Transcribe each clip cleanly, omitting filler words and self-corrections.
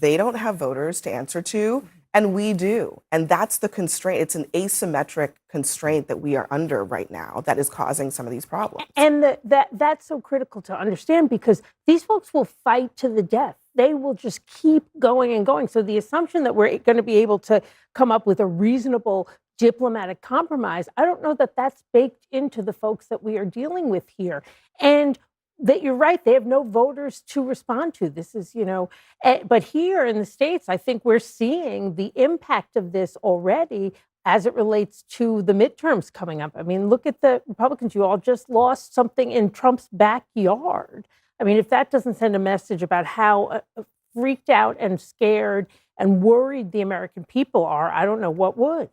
they don't have voters to answer to, and we do. And that's the constraint. It's an asymmetric constraint that we are under right now that is causing some of these problems. And that's so critical to understand, because these folks will fight to the death. They will just keep going and going. So the assumption that we're going to be able to come up with a reasonable diplomatic compromise, I don't know that that's baked into the folks that we are dealing with here. And that you're right, they have no voters to respond to. This is, but here in the States, I think we're seeing the impact of this already as it relates to the midterms coming up. I mean, look at the Republicans. You all just lost something in Trump's backyard. I mean, if that doesn't send a message about how freaked out and scared and worried the American people are, I don't know what would.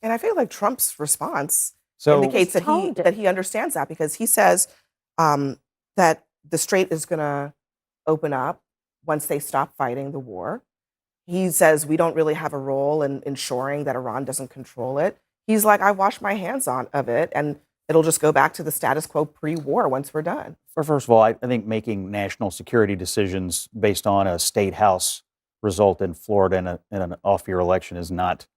And I feel like Trump's response indicates that he understands that, because he says that the Strait is going to open up once they stop fighting the war. He says we don't really have a role in ensuring that Iran doesn't control it. He's like, I wash my hands of it, and it'll just go back to the status quo pre-war once we're done. First of all, I think making national security decisions based on a state house result in Florida in an off-year election is not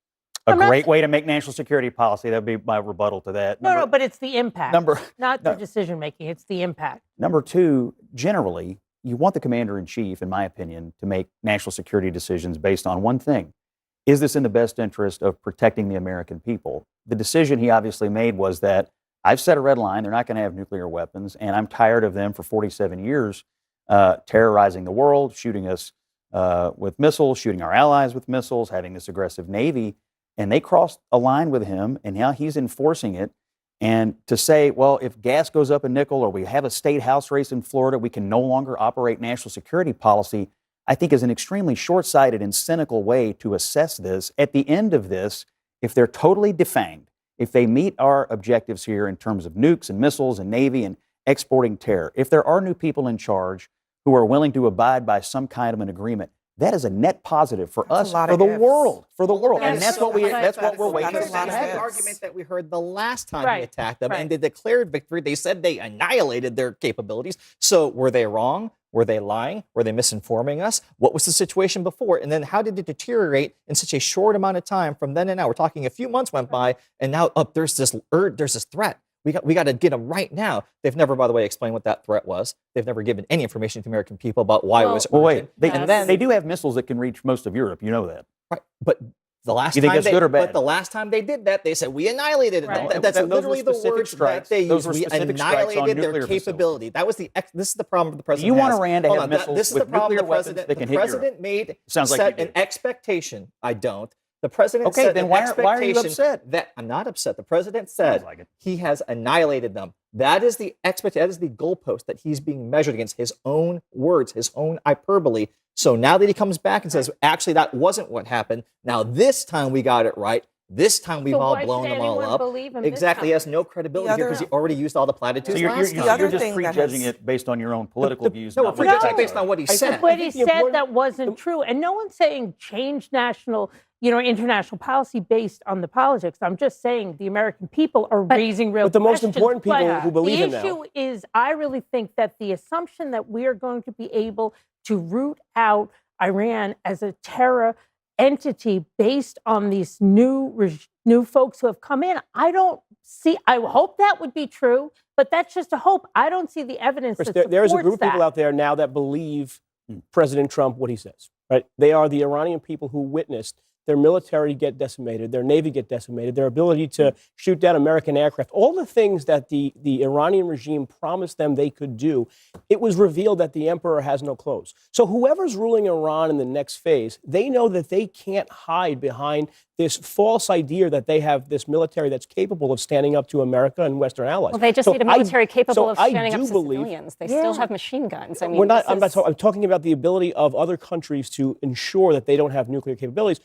a great way to make national security policy. That would be my rebuttal to that. No, but it's the impact, not the decision-making. It's the impact. Number two, generally, you want the commander-in-chief, in my opinion, to make national security decisions based on one thing. Is this in the best interest of protecting the American people? The decision he obviously made was that I've set a red line. They're not going to have nuclear weapons, and I'm tired of them for 47 years terrorizing the world, shooting us with missiles, shooting our allies with missiles, having this aggressive Navy. And they crossed a line with him, and now he's enforcing it. And to say, well, if gas goes up a nickel or we have a state house race in Florida, we can no longer operate national security policy, I think is an extremely short-sighted and cynical way to assess this. At the end of this, if they're totally defanged, if they meet our objectives here in terms of nukes and missiles and Navy and exporting terror, if there are new people in charge who are willing to abide by some kind of an agreement, that is a net positive for us, for the world, and that's what we're waiting for. That's the argument that we heard the last time we attacked them, and they declared victory. They said they annihilated their capabilities. So were they wrong? Were they lying? Were they misinforming us? What was the situation before? And then how did it deteriorate in such a short amount of time from then and now? We're talking a few months went by, and now there's this threat. We got to get them right now. They've never, by the way, explained what that threat was. They've never given any information to the American people about why it was urgent. Well, wait. They do have missiles that can reach most of Europe. You know that. Right. But the last time they did that, they said we annihilated them. That's literally the words that they used. We annihilated their capability. That was this is the problem the president has. You want Iran to have missiles with nuclear weapons that can hit Europe. The president set an expectation. I don't. The president said then why are you upset? That I'm not upset. The president said he has annihilated them. That is the expectation. That is the goalpost that he's being measured against, his own words, his own hyperbole. So now that he comes back and says, actually, that wasn't what happened. Now this time we got it right. This time we've all blown them all up. Exactly. He has no credibility here because he already used all the platitudes. So you're just prejudging it based on your own political views. No, we're prejudging it based on what he said. What he said that wasn't true. And no one's saying change international policy based on the politics. I'm just saying the American people are raising real questions. But the most important people who believe in that. The issue is, I really think that the assumption that we are going to be able to root out Iran as a terror entity based on these new folks who have come in, I hope that would be true, but that's just a hope. I don't see the evidence that supports that. There is a group of people out there now that believe President Trump, what he says. Right? They are the Iranian people who witnessed their military get decimated, their Navy get decimated, their ability to shoot down American aircraft, all the things that the Iranian regime promised them they could do. It was revealed that the emperor has no clothes. So whoever's ruling Iran in the next phase, they know that they can't hide behind this false idea that they have this military that's capable of standing up to America and Western allies. Well, they just need a military capable of standing up to civilians. They still have machine guns. I mean, I'm talking about the ability of other countries to ensure that they don't have nuclear capabilities.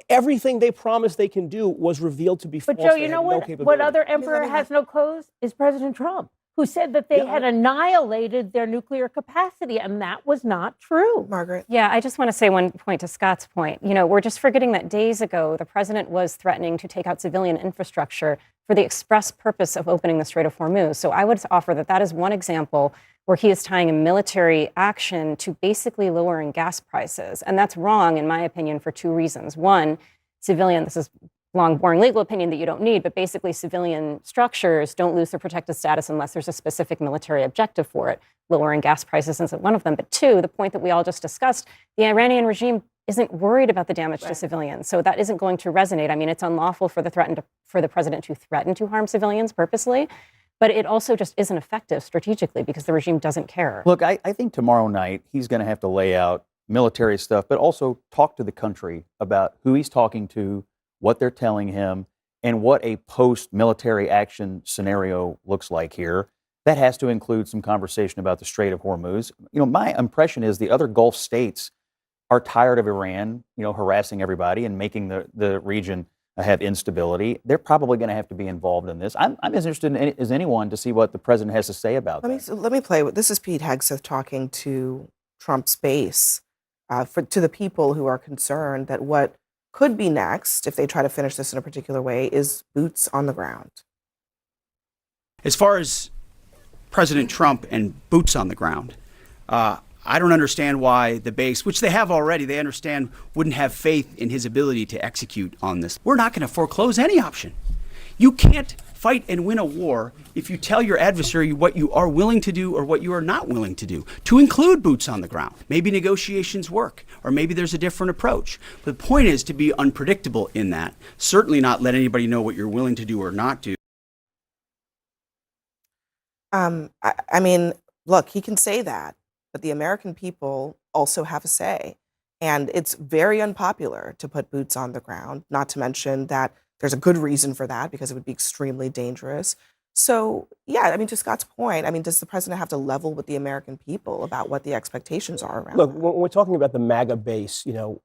Everything they promised they can do was revealed to be false. But Joe, you know what? What other emperor has no clothes is President Trump, who said that they had annihilated their nuclear capacity, and that was not true. Margaret? Yeah, I just want to say one point to Scott's point. You know, we're just forgetting that days ago, the president was threatening to take out civilian infrastructure for the express purpose of opening the Strait of Hormuz. So I would offer that that is one example where he is tying a military action to basically lowering gas prices. And that's wrong, in my opinion, for two reasons. One, civilian, this is long, boring legal opinion that you don't need, but basically civilian structures don't lose their protected status unless there's a specific military objective for it. Lowering gas prices isn't one of them. But two, the point that we all just discussed, the Iranian regime isn't worried about the damage to civilians. So that isn't going to resonate. I mean, it's unlawful for the president to threaten to harm civilians purposely, but it also just isn't effective strategically because the regime doesn't care. Look, I think tomorrow night he's going to have to lay out military stuff, but also talk to the country about who he's talking to, what they're telling him, and what a post-military action scenario looks like here. That has to include some conversation about the Strait of Hormuz. You know, my impression is the other Gulf states are tired of Iran, you know, harassing everybody and making the region have instability. They're probably going to have to be involved in this. I'm as interested as anyone to see what the president has to say about that. Let me play. This is Pete Hegseth talking to Trump's base, to the people who are concerned that what could be next, if they try to finish this in a particular way, is boots on the ground. As far as President Trump and boots on the ground, I don't understand why the base, which they have already, they understand, wouldn't have faith in his ability to execute on this. We're not going to foreclose any option. You can't fight and win a war if you tell your adversary what you are willing to do or what you are not willing to do, to include boots on the ground. Maybe negotiations work, or maybe there's a different approach. But the point is to be unpredictable in that. Certainly not let anybody know what you're willing to do or not do. I mean, look, he can say that, but the American people also have a say. And it's very unpopular to put boots on the ground, not to mention that there's a good reason for that because it would be extremely dangerous. So, yeah, I mean, to Scott's point, I mean, does the president have to level with the American people about what the expectations are around Look, that? when we're talking about the MAGA base, you know,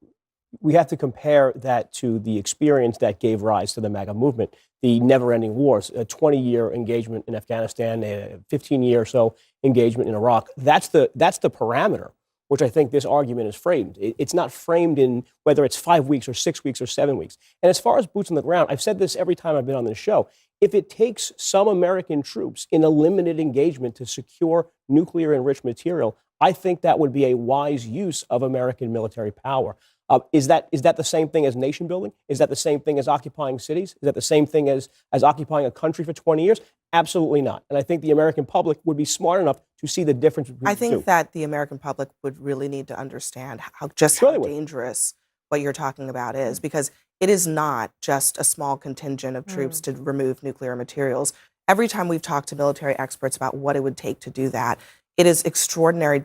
we have to compare that to the experience that gave rise to the MAGA movement, the never-ending wars, a 20-year engagement in Afghanistan, a 15-year or so engagement in Iraq. That's the parameter, which I think this argument is framed. It's not framed in whether it's 5 weeks or 6 weeks or 7 weeks. And as far as boots on the ground, I've said this every time I've been on this show. If it takes some American troops in a limited engagement to secure nuclear enriched material, I think that would be a wise use of American military power. Is that the same thing as nation building? Is that the same thing as occupying cities? Is that the same thing as occupying a country for 20 years? Absolutely not. And I think the American public would be smart enough to see the difference between I the two. think that the American public would really need to understand how dangerous what you're talking about is, because it is not just a small contingent of troops to remove nuclear materials. Every time we've talked to military experts about what it would take to do that, it is extraordinarily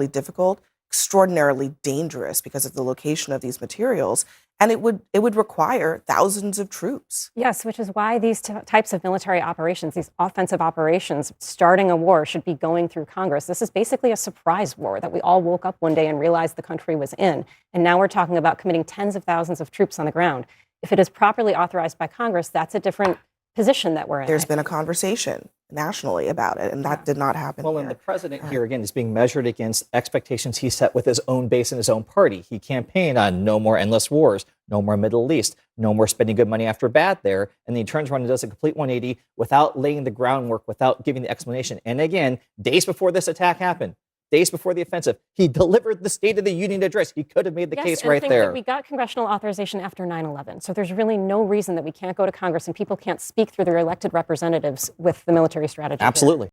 difficult, extraordinarily dangerous because of the location of these materials, and it would require thousands of troops. Yes, which is why these types of military operations, these offensive operations, starting a war should be going through Congress. This is basically a surprise war that we all woke up one day and realized the country was in. And now we're talking about committing tens of thousands of troops on the ground. If it is properly authorized by Congress, that's a different position that we're in. There's been a conversation nationally about it, and that did not happen Well, here. and the president here, again, is being measured against expectations he set with his own base and his own party. He campaigned on no more endless wars, no more Middle East, no more spending good money after bad there, and then he turns around and does a complete 180 without laying the groundwork, without giving the explanation. And again, days before this attack happened, days before the offensive, he delivered the State of the Union address. He could have made the case right there. We got congressional authorization after 9/11, so there's really no reason that we can't go to Congress and people can't speak through their elected representatives with the military strategy. Absolutely.